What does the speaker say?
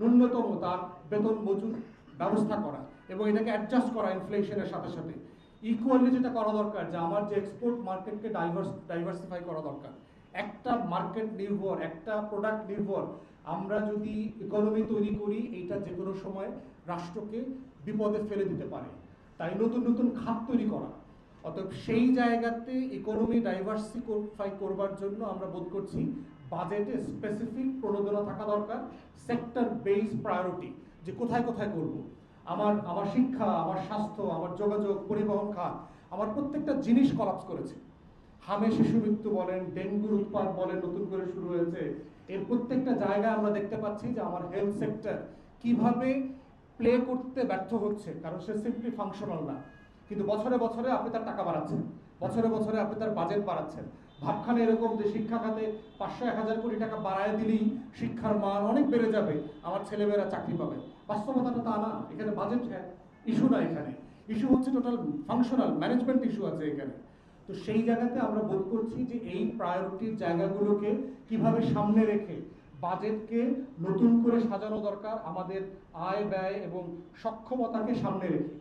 ন্যূনতম তার বেতন মজুর ব্যবস্থা করা এবং এটাকে অ্যাডজাস্ট করা ইনফ্লেশনের সাথে সাথে। ইকুয়ালি যেটা করা দরকার যে আমার যে এক্সপোর্ট মার্কেটকে ডাইভার্সিফাই করা দরকার। একটা মার্কেট নির্ভর, একটা প্রোডাক্ট নির্ভর আমরা যদি ইকোনমি তৈরি করি, এইটা যে কোনো সময় রাষ্ট্রকে বিপদে ফেলে দিতে পারে। তাই নতুন নতুন খাত তৈরি করা। অতএব সেই জায়গাতে ইকোনমি ডাইভার্সিফাই করবার জন্য আমরা বোধ করছি বাজেটে স্পেসিফিক প্রণোদনা থাকা দরকার, সেক্টর বেসড প্রায়োরিটি, যে কোথায় কোথায় করব। আমার শিক্ষা, আমার স্বাস্থ্য, আমার যোগাযোগ, পরিবহন খাত, আমার প্রত্যেকটা জিনিস কলাপস করেছে। হামে শিশু মৃত্যু বলেন, ডেঙ্গুর উৎপাত বলেন নতুন করে শুরু হয়েছে। এর প্রত্যেকটা জায়গায় আমরা দেখতে পাচ্ছি যে আমার হেলথ সেক্টর কিভাবে প্লে করতে ব্যর্থ হচ্ছে, কারণ সে সিম্পলি ফাংশনাল না। কিন্তু বছরে বছরে আপনি তার টাকা বাড়াচ্ছেন, বছরে বছরে আপনি তার বাজেট বাড়াচ্ছেন। ভাবখানে এরকম যে শিক্ষা খাতে 500-1000 কোটি টাকা বাড়ায় দিলেই শিক্ষার মান অনেক বেড়ে যাবে, আমার ছেলেমেয়েরা চাকরি পাবে। বাস্তবতাটা তা না। এখানে বাজেট ইস্যু না, এখানে ইস্যু হচ্ছে টোটাল ফাংশনাল ম্যানেজমেন্ট ইস্যু আছে এখানে। তো সেই জায়গাতে আমরা বোধ করছি যে এই প্রায়োরিটির জায়গাগুলোকে কিভাবে সামনে রেখে বাজেটকে নতুন করে সাজানো দরকার, আমাদের আয় ব্যয় এবং সক্ষমতাকে সামনে রেখে।